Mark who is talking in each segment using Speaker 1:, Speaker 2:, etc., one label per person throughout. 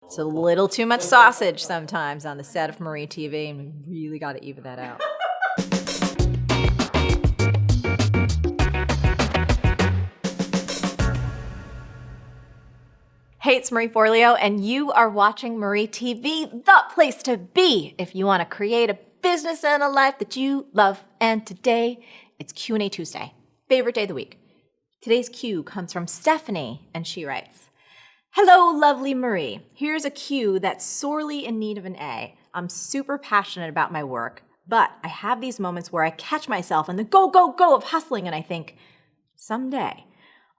Speaker 1: It's a little too much sausage sometimes on the set of Marie TV, and we really got to even that out. Hey, it's Marie Forleo, and you are watching Marie TV, the place to be if you want to create a business and a life that you love. And today, it's Q&A Tuesday, favorite day of the week. Today's Q comes from Stephanie, and she writes, "Hello, lovely Marie. Here's a Q that's sorely in need of an A. I'm super passionate about my work, but I have these moments where I catch myself in the go, go, go of hustling, and I think, someday,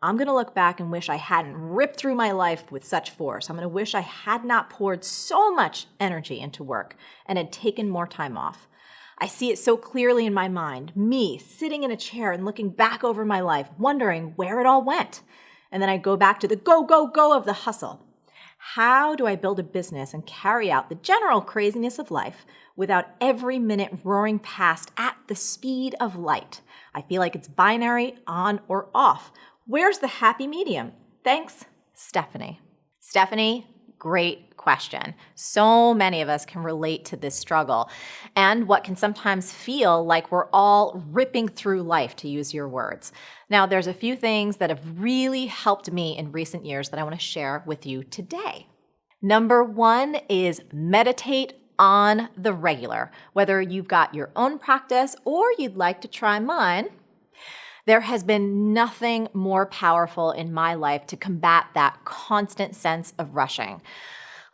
Speaker 1: I'm going to look back and wish I hadn't ripped through my life with such force. I'm going to wish I had not poured so much energy into work and had taken more time off. I see it so clearly in my mind, me sitting in a chair and looking back over my life, wondering where it all went. And then I go back to the go, go, go of the hustle. How do I build a business and carry out the general craziness of life without every minute roaring past at the speed of light? I feel like it's binary, on or off. Where's the happy medium? Thanks, Stephanie." Stephanie, great question. So many of us can relate to this struggle and what can sometimes feel like we're all ripping through life, to use your words. Now, there's a few things that have really helped me in recent years that I want to share with you today. Number one is meditate on the regular. Whether you've got your own practice or you'd like to try mine, there has been nothing more powerful in my life to combat that constant sense of rushing.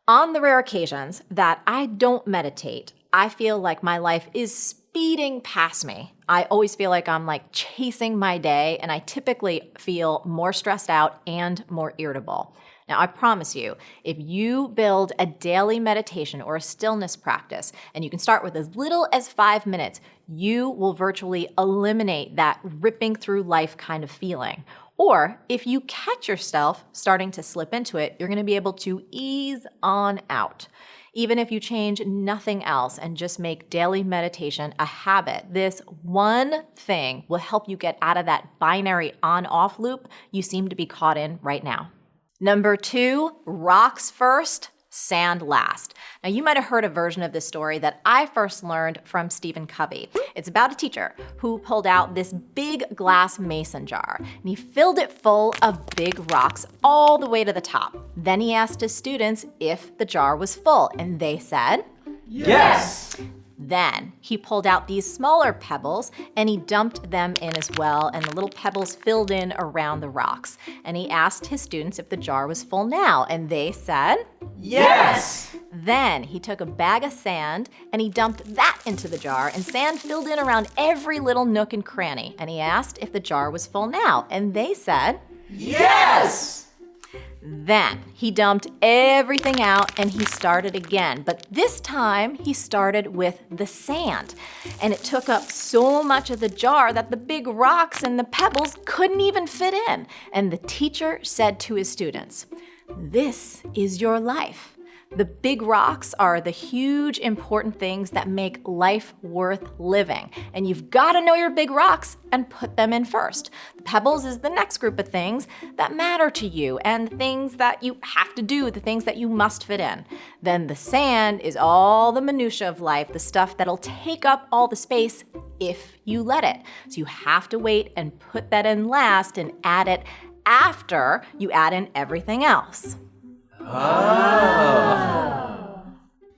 Speaker 1: On the rare occasions that I don't meditate, I feel like my life is speeding past me. I always feel like I'm chasing my day, and I typically feel more stressed out and more irritable. Now, I promise you, if you build a daily meditation or a stillness practice, and you can start with as little as 5 minutes, you will virtually eliminate that ripping through life kind of feeling. Or if you catch yourself starting to slip into it, you're going to be able to ease on out. Even if you change nothing else and just make daily meditation a habit, this one thing will help you get out of that binary on-off loop you seem to be caught in right now. Number two, rocks first, sand last. Now, you might have heard a version of this story that I first learned from Stephen Covey. It's about a teacher who pulled out this big glass mason jar, and he filled it full of big rocks all the way to the top. Then he asked his students if the jar was full, and they said, "Yes." Then he pulled out these smaller pebbles and he dumped them in as well, and the little pebbles filled in around the rocks. And he asked his students if the jar was full now, and they said, "Yes." Then he took a bag of sand and he dumped that into the jar, and sand filled in around every little nook and cranny. And he asked if the jar was full now, and they said, "Yes." Then he dumped everything out and he started again. But this time he started with the sand. And it took up so much of the jar that the big rocks and the pebbles couldn't even fit in. And the teacher said to his students, "This is your life. The big rocks are the huge, important things that make life worth living. And you've got to know your big rocks and put them in first. The pebbles is the next group of things that matter to you and things that you have to do, the things that you must fit in. Then the sand is all the minutia of life, the stuff that'll take up all the space if you let it. So you have to wait and put that in last and add it after you add in everything else." Oh.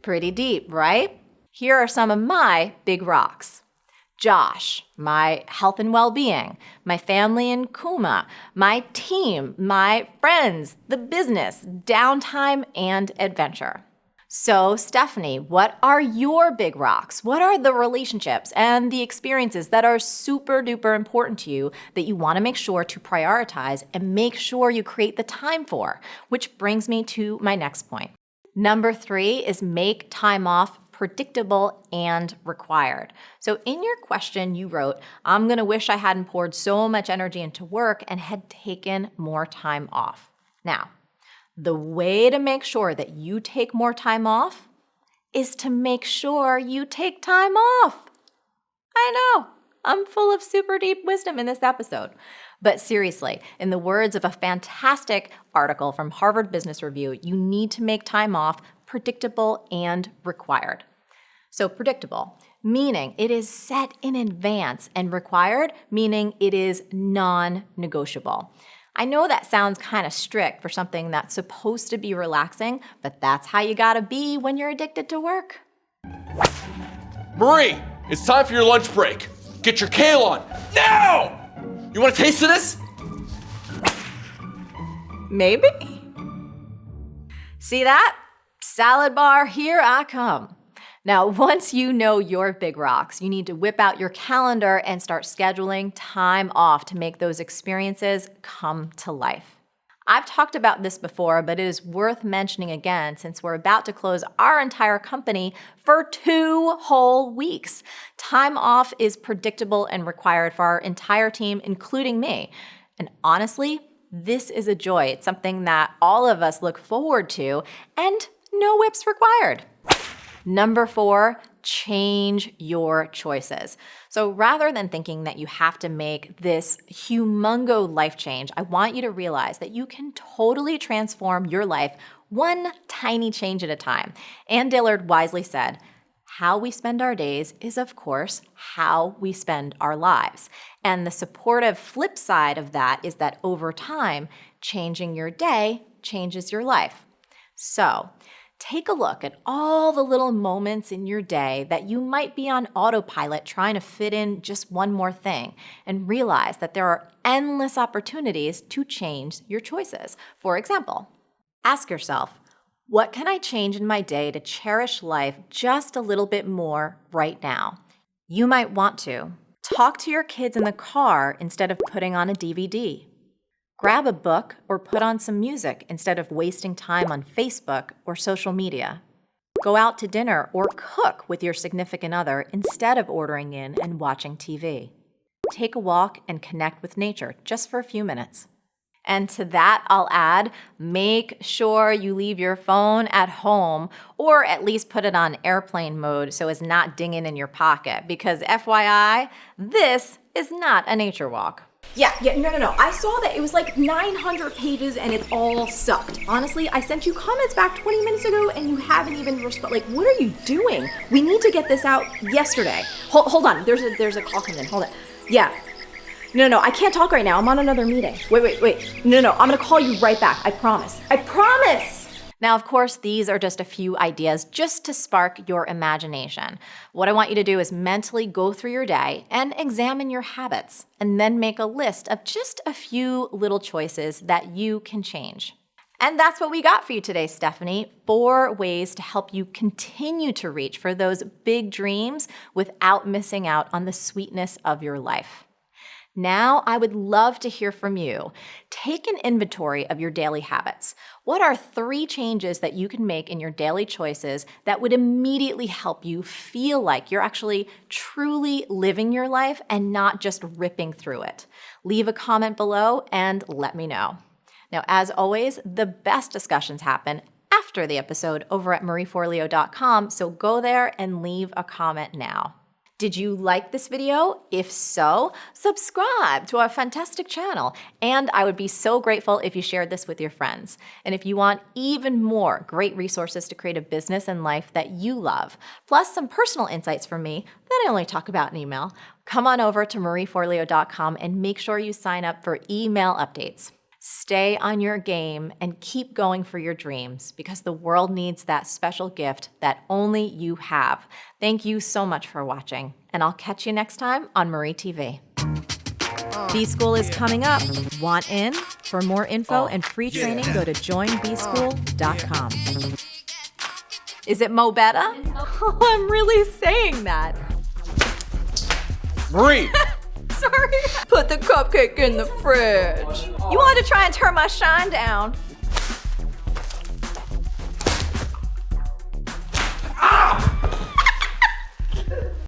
Speaker 1: Pretty deep, right? Here are some of my big rocks. Josh, my health and well-being, my family in Kuma, my team, my friends, the business, downtime, and adventure. So, Stephanie, what are your big rocks? What are the relationships and the experiences that are super duper important to you that you want to make sure to prioritize and make sure you create the time for? Which brings me to my next point. Number 3 is make time off predictable and required. So in your question, you wrote, "I'm going to wish I hadn't poured so much energy into work and had taken more time off." Now, the way to make sure that you take more time off is to make sure you take time off. I know, I'm full of super deep wisdom in this episode. But seriously, in the words of a fantastic article from Harvard Business Review, you need to make time off predictable and required. So predictable, meaning it is set in advance, and required, meaning it is non-negotiable. I know that sounds kind of strict for something that's supposed to be relaxing, but that's how you gotta be when you're addicted to work.
Speaker 2: Marie, it's time for your lunch break. Get your kale on, now! You want a taste of this?
Speaker 1: Maybe. See that? Salad bar, here I come. Now, once you know your big rocks, you need to whip out your calendar and start scheduling time off to make those experiences come to life. I've talked about this before, but it is worth mentioning again since we're about to close our entire company for 2 whole weeks. Time off is predictable and required for our entire team, including me. And honestly, this is a joy. It's something that all of us look forward to, and no whips required. Number 4, change your choices. So rather than thinking that you have to make this humongo life change, I want you to realize that you can totally transform your life one tiny change at a time. Ann Dillard wisely said, how we spend our days is, of course, how we spend our lives. And the supportive flip side of that is that over time, changing your day changes your life. So, take a look at all the little moments in your day that you might be on autopilot trying to fit in just one more thing, and realize that there are endless opportunities to change your choices. For example, ask yourself, what can I change in my day to cherish life just a little bit more right now? You might want to talk to your kids in the car instead of putting on a DVD. Grab a book or put on some music instead of wasting time on Facebook or social media. Go out to dinner or cook with your significant other instead of ordering in and watching TV. Take a walk and connect with nature just for a few minutes. And to that, I'll add, make sure you leave your phone at home or at least put it on airplane mode so it's not dinging in your pocket, because FYI, this is not a nature walk.
Speaker 3: Yeah, no. I saw that it was like 900 pages and it all sucked. Honestly, I sent you comments back 20 minutes ago and you haven't even responded. Like, what are you doing? We need to get this out yesterday. Hold on, there's a call coming in, hold on. Yeah. No, I can't talk right now. I'm on another meeting. Wait. No, I'm gonna call you right back. I promise.
Speaker 1: Now, of course, these are just a few ideas just to spark your imagination. What I want you to do is mentally go through your day and examine your habits, and then make a list of just a few little choices that you can change. And that's what we got for you today, Stephanie. 4 ways to help you continue to reach for those big dreams without missing out on the sweetness of your life. Now, I would love to hear from you. Take an inventory of your daily habits. What are 3 changes that you can make in your daily choices that would immediately help you feel like you're actually truly living your life and not just ripping through it? Leave a comment below and let me know. Now, as always, the best discussions happen after the episode over at marieforleo.com, so go there and leave a comment now. Did you like this video? If so, subscribe to our fantastic channel. And I would be so grateful if you shared this with your friends. And if you want even more great resources to create a business and life that you love, plus some personal insights from me that I only talk about in email, come on over to marieforleo.com and make sure you sign up for email updates. Stay on your game and keep going for your dreams, because the world needs that special gift that only you have. Thank you so much for watching, and I'll catch you next time on Marie TV. B-School is coming up. Want in? For more info and free training, go to joinbschool.com. Is it Mo Betta? Oh, I'm really saying that.
Speaker 2: Marie!
Speaker 1: Sorry. Put the cupcake in the fridge. You wanted to try and turn my shine down.